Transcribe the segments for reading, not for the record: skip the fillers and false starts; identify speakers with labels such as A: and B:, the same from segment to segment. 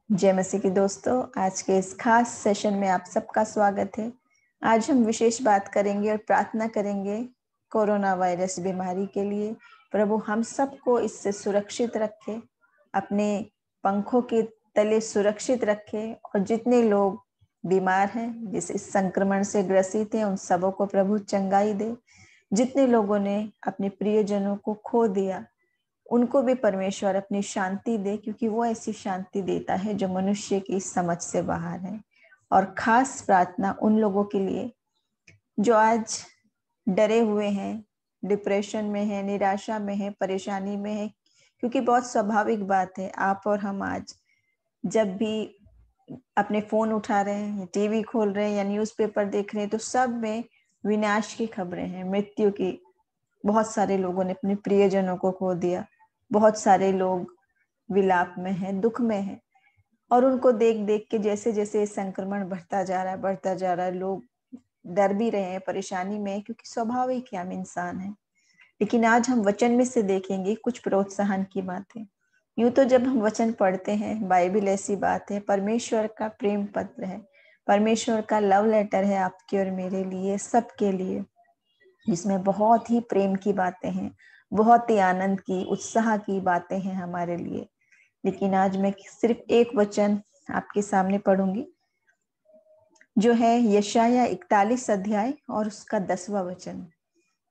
A: जय मसीह की दोस्तों, आज के इस खास सेशन में आप सबका स्वागत है। आज हम विशेष बात करेंगे और प्रार्थना करेंगे कोरोना वायरस बीमारी के लिए। प्रभु हम सबको इससे सुरक्षित रखे, अपने पंखों के तले सुरक्षित रखे, और जितने लोग बीमार हैं, जिस इस संक्रमण से ग्रसित हैं, उन सबों को प्रभु चंगाई दे। जितने लोगों ने अपने प्रियजनों को खो दिया, उनको भी परमेश्वर अपनी शांति दे, क्योंकि वो ऐसी शांति देता है जो मनुष्य की समझ से बाहर है। और खास प्रार्थना उन लोगों के लिए जो आज डरे हुए हैं, डिप्रेशन में है, निराशा में है, परेशानी में है, क्योंकि बहुत स्वाभाविक बात है, आप और हम आज जब भी अपने फोन उठा रहे हैं, टीवी खोल रहे हैं या न्यूज़पेपर देख रहे हैं, तो सब में विनाश की खबरें हैं, मृत्यु की। बहुत सारे लोगों ने अपने प्रियजनों को खो दिया, बहुत सारे लोग विलाप में हैं, दुख में हैं, और उनको देख देख के जैसे जैसे संक्रमण बढ़ता जा रहा है, लोग डर भी रहे हैं, परेशानी में है, क्योंकि स्वाभाविक है, हम इंसान हैं। लेकिन आज हम वचन में से देखेंगे कुछ प्रोत्साहन की बातें। यूं तो जब हम वचन पढ़ते हैं, बाइबल ऐसी बात है, परमेश्वर का प्रेम पत्र है, परमेश्वर का लव लेटर है आपके और मेरे लिए, सबके लिए, जिसमें बहुत ही प्रेम की बातें हैं, बहुत ही आनंद की, उत्साह की बातें हैं हमारे लिए। लेकिन आज मैं सिर्फ एक वचन आपके सामने पढ़ूंगी, जो है यशाया 41 अध्याय और उसका 10वां वचन।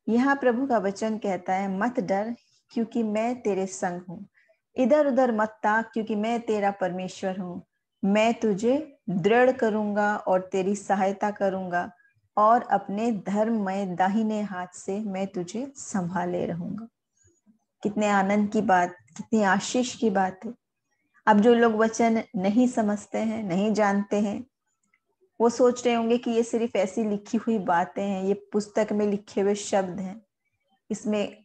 A: यहाँ प्रभु का वचन कहता है, मत डर क्योंकि मैं तेरे संग हूँ, इधर उधर मत ताक क्योंकि मैं तेरा परमेश्वर हूँ। मैं तुझे दृढ़ करूंगा और तेरी सहायता करूंगा, और अपने धर्ममय दाहिने हाथ से मैं तुझे संभाले रहूंगा। कितने आनंद की बात, कितनी आशीष की बात है। अब जो लोग वचन नहीं समझते हैं, नहीं जानते हैं, वो सोच रहे होंगे कि ये सिर्फ ऐसी लिखी हुई बातें हैं, ये पुस्तक में लिखे हुए शब्द हैं, इसमें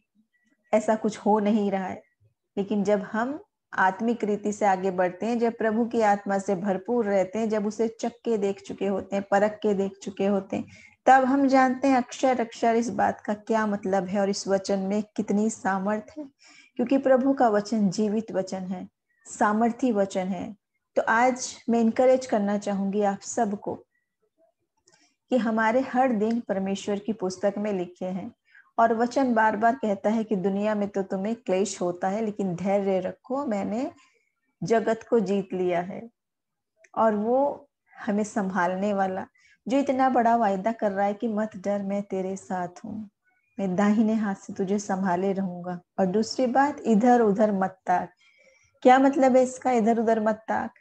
A: ऐसा कुछ हो नहीं रहा है। लेकिन जब हम आत्मिक रीति से आगे बढ़ते हैं, जब प्रभु की आत्मा से भरपूर रहते हैं, जब उसे चख के देख चुके होते हैं, परख के देख चुके होते हैं, तब हम जानते हैं अक्षर अक्षर इस बात का क्या मतलब है और इस वचन में कितनी सामर्थ है। क्योंकि प्रभु का वचन जीवित वचन है, सामर्थी वचन है। तो आज मैं इनकरेज करना चाहूंगी आप सबको कि हमारे हर दिन परमेश्वर की पुस्तक में लिखे हैं, और वचन बार बार कहता है कि दुनिया में तो तुम्हें क्लेश होता है, लेकिन धैर्य रखो, मैंने जगत को जीत लिया है। और वो हमें संभालने वाला, जो इतना बड़ा वायदा कर रहा है कि मत डर, मैं तेरे साथ हूँ, मैं दाहिने हाथ से तुझे संभाले रहूंगा। और दूसरी बात, इधर उधर मत ताक। क्या मतलब है इसका, इधर उधर मत ताक?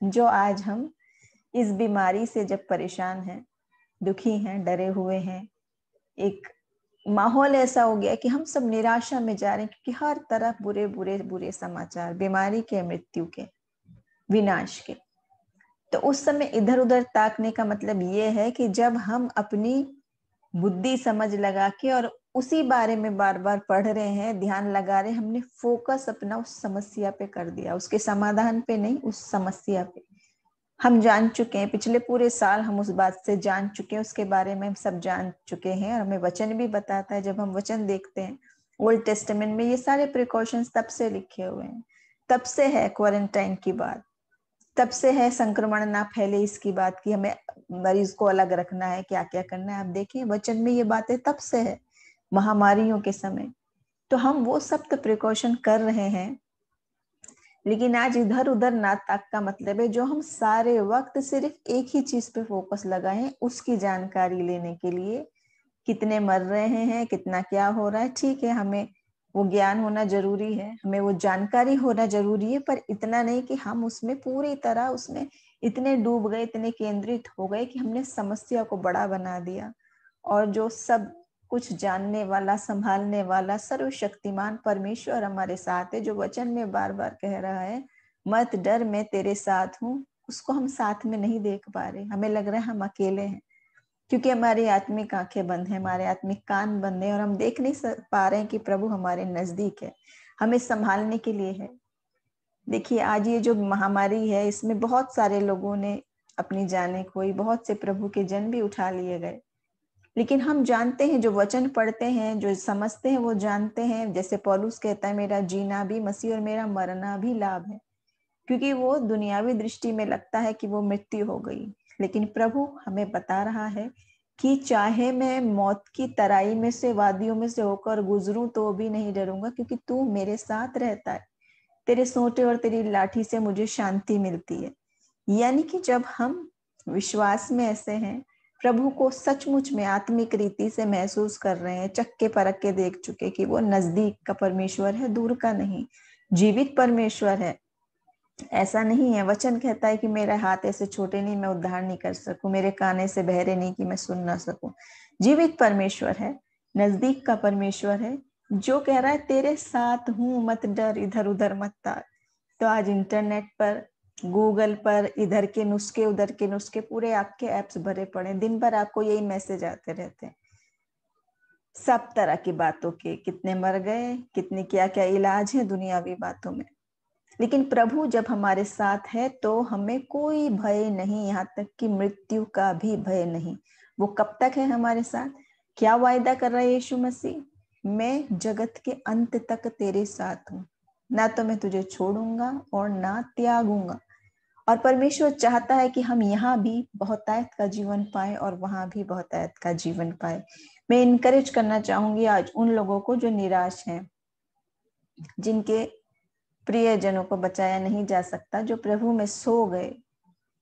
A: जो आज हम इस बीमारी से जब परेशान हैं, दुखी हैं, डरे हुए हैं, एक माहौल ऐसा हो गया कि हम सब निराशा में जा रहे हैं, क्योंकि हर तरफ बुरे बुरे बुरे समाचार, बीमारी के, मृत्यु के, विनाश के। तो उस समय इधर उधर ताकने का मतलब ये है कि जब हम अपनी बुद्धि समझ लगा के और उसी बारे में बार बार पढ़ रहे हैं, ध्यान लगा रहे हैं, हमने फोकस अपना उस समस्या पे कर दिया, उसके समाधान पे नहीं, उस समस्या पे। हम जान चुके हैं, पिछले पूरे साल हम उस बात से जान चुके हैं, उसके बारे में हम सब जान चुके हैं, और हमें वचन भी बताता है। जब हम वचन देखते हैं, ओल्ड टेस्टामेंट में ये सारे प्रिकॉशंस तब से लिखे हुए हैं, तब से है क्वारंटाइन की बात, तब से है संक्रमण ना फैले इसकी बात, की हमें मरीज को अलग रखना है, क्या क्या करना है। आप देखिए वचन में ये बातें तब से है, महामारियों के समय। तो हम वो सब तो प्रिकॉशन कर रहे हैं, लेकिन आज इधर उधर ना ताक का मतलब है जो हम सारे वक्त सिर्फ एक ही चीज पे फोकस लगाए हैं, उसकी जानकारी लेने के लिए। कितने मर रहे हैं, कितना क्या हो रहा है, ठीक है, हमें वो ज्ञान होना जरूरी है, हमें वो जानकारी होना जरूरी है, पर इतना नहीं कि हम उसमें पूरी तरह उसमें इतने डूब गए, इतने केंद्रित हो गए कि हमने समस्या को बड़ा बना दिया। और जो सब कुछ जानने वाला, संभालने वाला, सर्वशक्तिमान परमेश्वर हमारे साथ है, जो वचन में बार बार कह रहा है, मत डर, मैं तेरे साथ हूँ, उसको हम साथ में नहीं देख पा रहे। हमें लग रहा है हम अकेले हैं, क्योंकि हमारी आत्मिक आंखें बंद है, हमारे आत्मिक कान बंद है, और हम देख नहीं पा रहे हैं कि प्रभु हमारे नजदीक है, हमें संभालने के लिए है। देखिए आज ये जो महामारी है, इसमें बहुत सारे लोगों ने अपनी जानें खोई, बहुत से प्रभु के जन भी उठा लिए गए। लेकिन हम जानते हैं, जो वचन पढ़ते हैं, जो समझते हैं, वो जानते हैं, जैसे पौलुस कहता है, मेरा जीना भी मसीह और मेरा मरना भी लाभ है। क्योंकि वो दुनियावी दृष्टि में लगता है कि वो मृत्यु हो गई, लेकिन प्रभु हमें बता रहा है कि चाहे मैं मौत की तराई में से, वादियों में से होकर गुजरूं तो भी नहीं डरूंगा, क्योंकि तू मेरे साथ रहता है। तेरे सोंटे और तेरी लाठी से मुझे शांति मिलती है। यानी कि जब हम विश्वास में ऐसे हैं, प्रभु को सचमुच में आत्मिक रीति से महसूस कर रहे हैं, चक्के परख के देख चुके कि वो नजदीक का परमेश्वर है, दूर का नहीं, जीवित परमेश्वर है। ऐसा नहीं है, वचन कहता है कि मेरे हाथ ऐसे छोटे नहीं मैं उद्धार नहीं कर सकूं, मेरे कान ऐसे बहरे नहीं कि मैं सुन ना सकूं। जीवित परमेश्वर है, नजदीक का परमेश्वर है, जो कह रहा है तेरे साथ हूं, मत डर, इधर उधर मत ताक। तो आज इंटरनेट पर, गूगल पर इधर के नुस्खे उधर के नुस्खे, पूरे आपके ऐप्स भरे पड़े, दिन भर आपको यही मैसेज आते रहते हैं सब तरह की बातों के, कितने मर गए, कितने क्या क्या इलाज है दुनियावी बातों में। लेकिन प्रभु जब हमारे साथ है तो हमें कोई भय नहीं, यहाँ तक कि मृत्यु का भी भय नहीं। वो कब तक है हमारे साथ? क्या वायदा कर रहा है यीशु मसीह? मैं जगत के अंत तक तेरे साथ हूँ, ना तो मैं तुझे छोड़ूंगा और ना त्यागूंगा। और परमेश्वर चाहता है कि हम यहाँ भी बहुतायत का जीवन पाए और वहां भी बहुतायत का जीवन पाए। मैं इनकरेज करना चाहूंगी आज उन लोगों को जो निराश हैं, जिनके प्रियजनों को बचाया नहीं जा सकता, जो प्रभु में सो गए।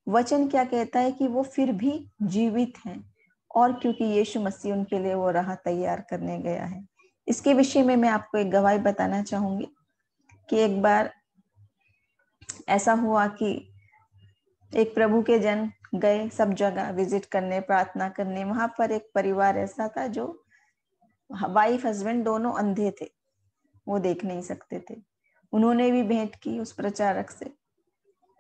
A: वचन क्या कहता है कि वो फिर भी जीवित हैं, और क्योंकि यीशु मसीह उनके लिए वो राह तैयार करने गया है। इसके विषय में मैं आपको एक गवाही बताना चाहूंगी कि एक बार ऐसा हुआ कि एक प्रभु के जन गए सब जगह विजिट करने, प्रार्थना करने। वहां पर एक परिवार ऐसा था जो वाइफ हस्बैंड दोनों अंधे थे, वो देख नहीं सकते थे। उन्होंने भी भेंट की उस प्रचारक से,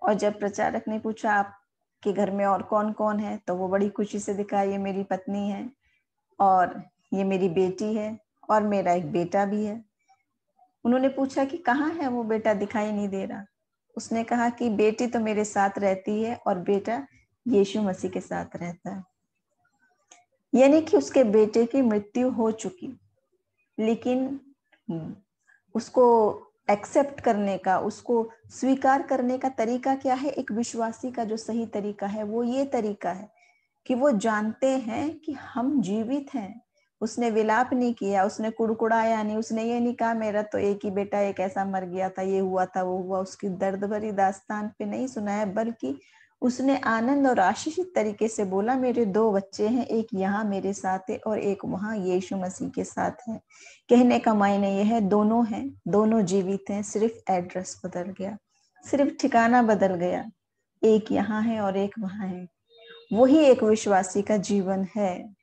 A: और जब प्रचारक ने पूछा आपके घर में और कौन कौन है, तो वो बड़ी खुशी से दिखा, ये मेरी पत्नी है और ये मेरी बेटी है और मेरा एक बेटा भी है। उन्होंने पूछा कि कहाँ है वो बेटा, दिखाई नहीं दे रहा। उसने कहा कि बेटी तो मेरे साथ रहती है और बेटा यीशु मसीह के साथ रहता है। यानी कि उसके बेटे की मृत्यु हो चुकी, लेकिन उसको एक्सेप्ट करने का, उसको स्वीकार करने का तरीका क्या है? एक विश्वासी का जो सही तरीका है वो ये तरीका है कि वो जानते हैं कि हम जीवित हैं। उसने विलाप नहीं किया, उसने कुड़कुड़ाया नहीं, उसने ये नहीं कहा मेरा तो एक ही बेटा, एक ऐसा मर गया था, ये हुआ था वो हुआ, उसकी दर्द भरी दास्तान पे नहीं सुनाया, बल्कि उसने आनंद और आशीषित तरीके से बोला मेरे दो बच्चे हैं, एक यहाँ मेरे साथ है और एक वहां यीशु मसीह के साथ है। कहने का मायने यह है दोनों हैं, दोनों जीवित हैं, सिर्फ एड्रेस बदल गया, सिर्फ ठिकाना बदल गया, एक यहाँ है और एक वहां है। वही एक विश्वासी का जीवन है।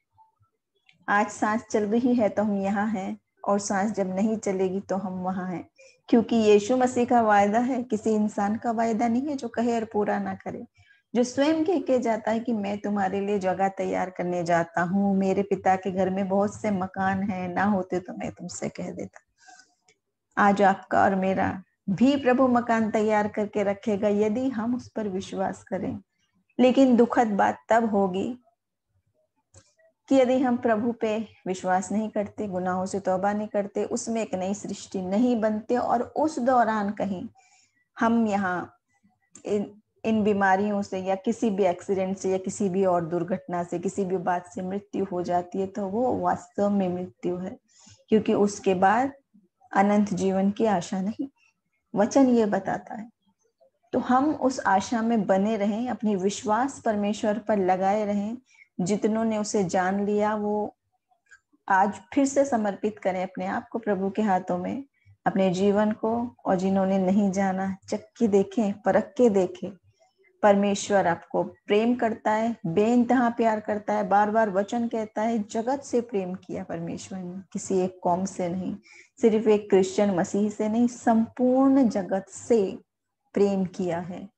A: आज सांस चल रही है तो हम यहाँ हैं, और सांस जब नहीं चलेगी तो हम वहां हैं, क्योंकि यीशु मसीह का वायदा है, किसी इंसान का वायदा नहीं है जो कहे और पूरा ना करे। जो स्वयं कह के जाता है कि मैं तुम्हारे लिए जगह तैयार करने जाता हूँ, मेरे पिता के घर में बहुत से मकान हैं, ना होते तो मैं तुमसे कह देता। आज आपका और मेरा भी प्रभु मकान तैयार करके रखेगा यदि हम उस पर विश्वास करें। लेकिन दुखद बात तब होगी कि यदि हम प्रभु पे विश्वास नहीं करते, गुनाहों से तौबा नहीं करते, उसमें एक नई सृष्टि नहीं बनते, और उस दौरान कहीं हम यहाँ इन बीमारियों से या किसी भी एक्सीडेंट से या किसी भी और दुर्घटना से, किसी भी बात से मृत्यु हो जाती है, तो वो वास्तव में मृत्यु है, क्योंकि उसके बाद अनंत जीवन की आशा नहीं, वचन ये बताता है। तो हम उस आशा में बने रहें, अपनी विश्वास परमेश्वर पर लगाए रहें। जितनों ने उसे जान लिया वो आज फिर से समर्पित करें अपने आप को प्रभु के हाथों में, अपने जीवन को। और जिन्होंने नहीं जाना, चक्की देखें, परख के देखें। परमेश्वर आपको प्रेम करता है, बेइंतहा प्यार करता है। बार बार वचन कहता है जगत से प्रेम किया परमेश्वर ने, किसी एक कौम से नहीं, सिर्फ एक क्रिश्चियन मसीह से नहीं, संपूर्ण जगत से प्रेम किया है।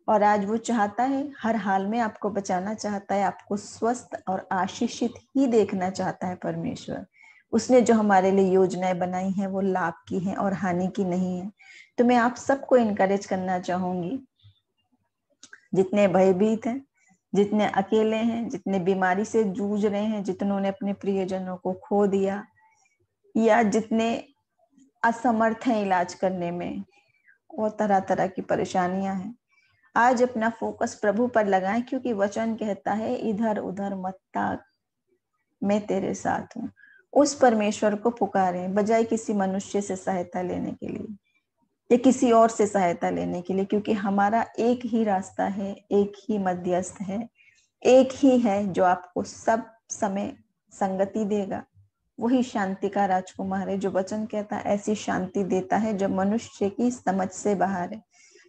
A: और आज वो चाहता है, हर हाल में आपको बचाना चाहता है, आपको स्वस्थ और आशीषित ही देखना चाहता है परमेश्वर। उसने जो हमारे लिए योजनाएं बनाई हैं वो लाभ की हैं और हानि की नहीं है। तो मैं आप सबको इनकरेज करना चाहूंगी, जितने भयभीत हैं, जितने अकेले हैं, जितने बीमारी से जूझ रहे हैं, जितनों ने अपने प्रियजनों को खो दिया, या जितने असमर्थ हैं इलाज करने में, और तरह तरह की परेशानियां हैं। आज अपना फोकस प्रभु पर लगाएं, क्योंकि वचन कहता है इधर उधर मत ताक, मैं तेरे साथ हूँ। उस परमेश्वर को पुकारें बजाय किसी मनुष्य से सहायता लेने के लिए या किसी और से सहायता लेने के लिए, क्योंकि हमारा एक ही रास्ता है, एक ही मध्यस्थ है, एक ही है जो आपको सब समय संगति देगा। वही शांति का राजकुमार है, जो वचन कहता है ऐसी शांति देता है जो मनुष्य की समझ से बाहर है।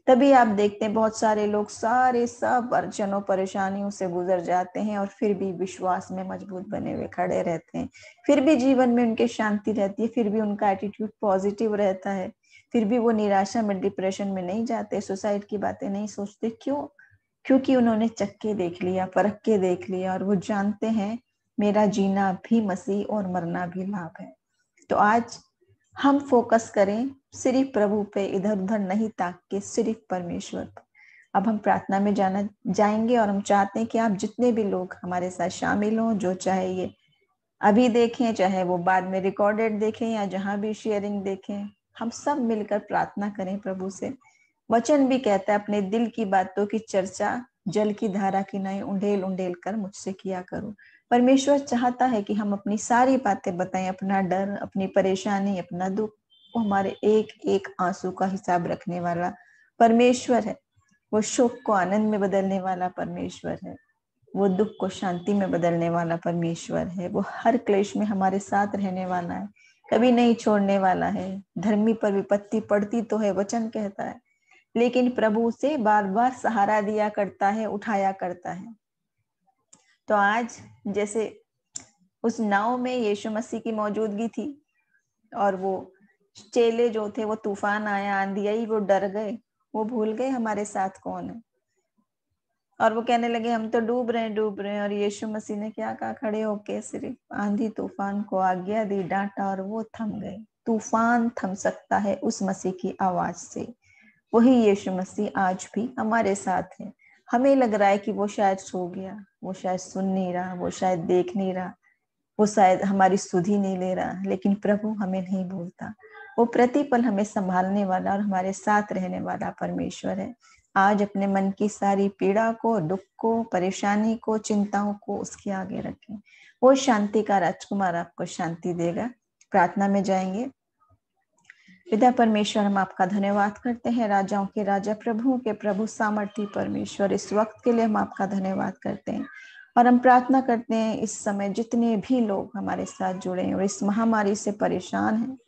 A: तभी आप देखते हैं बहुत सारे लोग सारे सब अड़चनों परेशानियों से गुजर जाते हैं और फिर भी विश्वास में मजबूत बने हुए खड़े रहते हैं, फिर भी जीवन में उनके शांति रहती है, फिर भी उनका एटीट्यूड पॉजिटिव रहता है, फिर भी वो निराशा में डिप्रेशन में नहीं जाते, सुसाइड की बातें नहीं सोचते। क्यों? क्योंकि उन्होंने चख के देख लिया, परख के देख लिया, और वो जानते हैं मेरा जीना भी मसीह और मरना भी लाभ है। तो आज हम फोकस करें सिर्फ प्रभु पे, इधर उधर नहीं ताक के सिर्फ परमेश्वर पर। अब हम प्रार्थना में जाएंगे और हम चाहते हैं कि आप जितने भी लोग हमारे साथ शामिल हों, जो चाहे ये अभी देखें, चाहे वो बाद में रिकॉर्डेड देखें या जहां भी शेयरिंग देखें, हम सब मिलकर प्रार्थना करें प्रभु से। वचन भी कहता है अपने दिल की बातों की चर्चा जल की धारा की नहीं उंडेल उंडेल कर मुझसे किया करो। परमेश्वर चाहता है कि हम अपनी सारी बातें बताएं, अपना डर, अपनी परेशानी, अपना दुख। वो हमारे एक एक आंसू का हिसाब रखने वाला परमेश्वर है। वो शोक को आनंद में बदलने वाला परमेश्वर है। वो दुख को शांति में बदलने वाला परमेश्वर है। वो हर क्लेश में हमारे साथ रहने वाला है, कभी नहीं छोड़ने वाला है। धर्मी पर विपत्ति पड़ती तो है, वचन कहता है, लेकिन प्रभु से बार बार सहारा दिया करता है, उठाया करता है। तो आज जैसे उस नाव में यीशु मसीह की मौजूदगी थी और वो चेले जो थे, वो तूफान आया, आंधी आई, वो डर गए, वो भूल गए हमारे साथ कौन है, और वो कहने लगे हम तो डूब रहे हैं, डूब रहे हैं। और यीशु मसीह ने क्या कहा? खड़े होके सिर्फ आंधी तूफान को आज्ञा दी, डांटा और वो थम गए। तूफान थम सकता है उस मसीह की आवाज से। वही यीशु मसीह आज भी हमारे साथ है। हमें लग रहा है कि वो शायद सो गया, वो शायद सुन नहीं रहा, वो शायद देख नहीं रहा, वो शायद हमारी सुध ही नहीं ले रहा, लेकिन प्रभु हमें नहीं भूलता। वो प्रतिपल हमें संभालने वाला और हमारे साथ रहने वाला परमेश्वर है। आज अपने मन की सारी पीड़ा को, दुख को, परेशानी को, चिंताओं को उसके आगे रखें। वो शांति का राजकुमार आपको शांति देगा। प्रार्थना में जाएंगे। पिता परमेश्वर, हम आपका धन्यवाद करते हैं, राजाओं के राजा, प्रभुओं के प्रभु, सामर्थी परमेश्वर, इस वक्त के लिए हम आपका धन्यवाद करते हैं। और हम प्रार्थना करते हैं इस समय जितने भी लोग हमारे साथ जुड़े हैं और इस महामारी से परेशान हैं,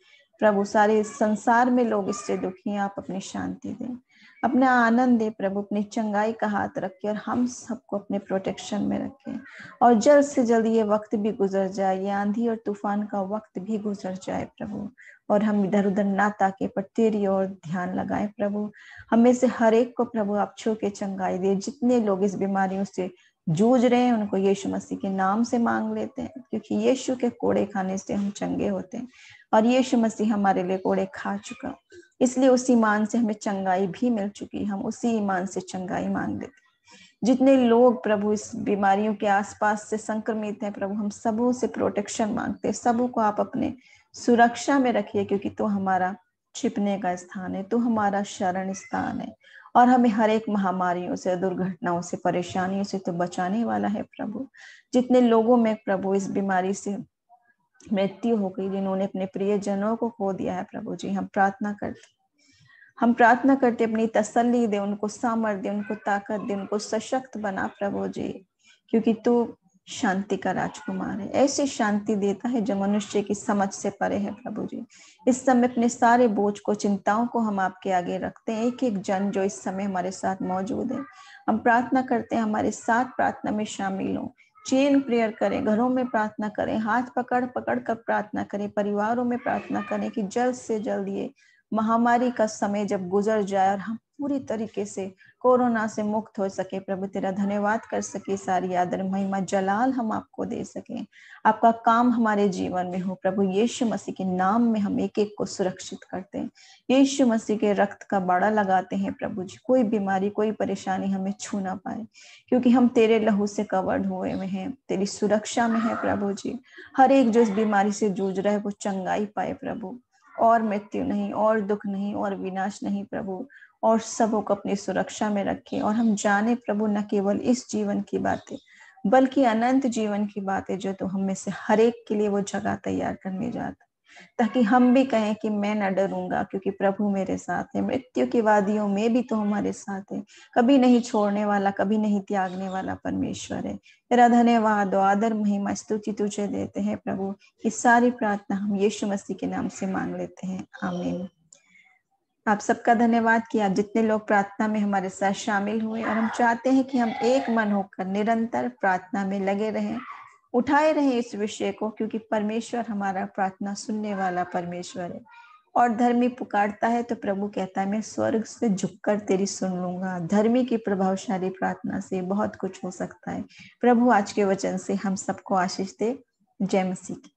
A: प्रभु सारे संसार में लोग इससे दुखी हैं, आप अपनी शांति दें, अपना आनंद दे प्रभु, अपनी चंगाई का हाथ रखें और हम सबको अपने प्रोटेक्शन में रखें। और जल्द से जल्द ये वक्त भी गुजर जाए, ये आंधी और तूफान का वक्त भी गुजर जाए प्रभु, और हम इधर उधर ना ताके पर तेरी ओर ध्यान लगाएं प्रभु। हमें से हर एक को प्रभु आप छू के चंगाई दे। जितने लोग इस बीमारियों से जूझ रहे हैं उनको यीशु मसीह के नाम से मांग लेते हैं, क्योंकि यीशु के कोड़े खाने से हम चंगे होते हैं और यीशु मसीह हमारे लिए कोड़े खा चुका, इसलिए उसी ईमान से हमें चंगाई भी मिल चुकी। हम उसी ईमान से चंगाई मांग लेते। जितने लोग प्रभु इस बीमारियों के आसपास से संक्रमित हैं प्रभु, हम सबों से प्रोटेक्शन मांगते हैं, सबों को आप अपने सुरक्षा में रखिए, क्योंकि तो हमारा छिपने का स्थान है, तो हमारा शरण स्थान है, और हमें हर एक महामारियों से, दुर्घटनाओं से, परेशानियों से तो बचाने वाला है प्रभु। जितने लोगों में प्रभु इस बीमारी से मृत्यु हो गई, जिन्होंने अपने प्रियजनों को खो दिया है प्रभु जी, हम प्रार्थना करते अपनी तसल्ली दे, उनको सामर्थ्य दे, उनको ताकत दे, उनको सशक्त बना प्रभु जी, क्योंकि तू शांति का राजकुमार है। ऐसी शांति देता है जो मनुष्य की समझ से परे है प्रभु जी। इस समय अपने सारे बोझ को, चिंताओं को हम आपके आगे रखते हैं। एक एक जन जो इस समय हमारे साथ मौजूद है, हम प्रार्थना करते हैं हमारे साथ प्रार्थना में शामिल हो, चेन प्रेयर करें, घरों में प्रार्थना करें, हाथ पकड़ पकड़ कर प्रार्थना करें, परिवारों में प्रार्थना करें कि जल्द से जल्द ये महामारी का समय जब गुजर जाए और हम पूरी तरीके से कोरोना से मुक्त हो सके प्रभु, तेरा धन्यवाद कर सके, सारी आदर महिमा जलाल हम आपको दे सकें, आपका काम हमारे जीवन में हो प्रभु। यीशु मसीह के नाम में हम एक एक को सुरक्षित करते हैं, यीशु मसीह के रक्त का बाड़ा लगाते हैं प्रभु जी, कोई बीमारी, कोई परेशानी हमें छू ना पाए, क्योंकि हम तेरे लहू से कवर्ड हुए में हैं, तेरी सुरक्षा में है प्रभु जी। हर एक जो इस बीमारी से जूझ रहा है वो चंगाई पाए प्रभु, और मृत्यु नहीं, और दुख नहीं, और विनाश नहीं प्रभु, और सबों को अपनी सुरक्षा में रखे। और हम जाने प्रभु न केवल इस जीवन की बातें बल्कि अनंत जीवन की बातें जो तो हम में से हर एक के लिए वो जगह तैयार करने जाता, ताकि हम भी कहें कि मैं न डरूंगा क्योंकि प्रभु मेरे साथ है। मृत्यु की वादियों में भी तो हमारे साथ है, कभी नहीं छोड़ने वाला, कभी नहीं त्यागने वाला परमेश्वर है। तेरा धन्यवाद और आदर महिमा स्तुति तुझे देते हैं प्रभु। ये सारी प्रार्थना हम यीशु मसीह के नाम से मांग लेते हैं, आमीन। आप सबका धन्यवाद कि आप जितने लोग प्रार्थना में हमारे साथ शामिल हुए, और हम चाहते हैं कि हम एक मन होकर निरंतर प्रार्थना में लगे रहें, उठाए रहें इस विषय को, क्योंकि परमेश्वर हमारा प्रार्थना सुनने वाला परमेश्वर है। और धर्मी पुकारता है तो प्रभु कहता है मैं स्वर्ग से झुककर तेरी सुन लूंगा। धर्मी की प्रभावशाली प्रार्थना से बहुत कुछ हो सकता है। प्रभु आज के वचन से हम सबको आशीष दे। जय मसीह की।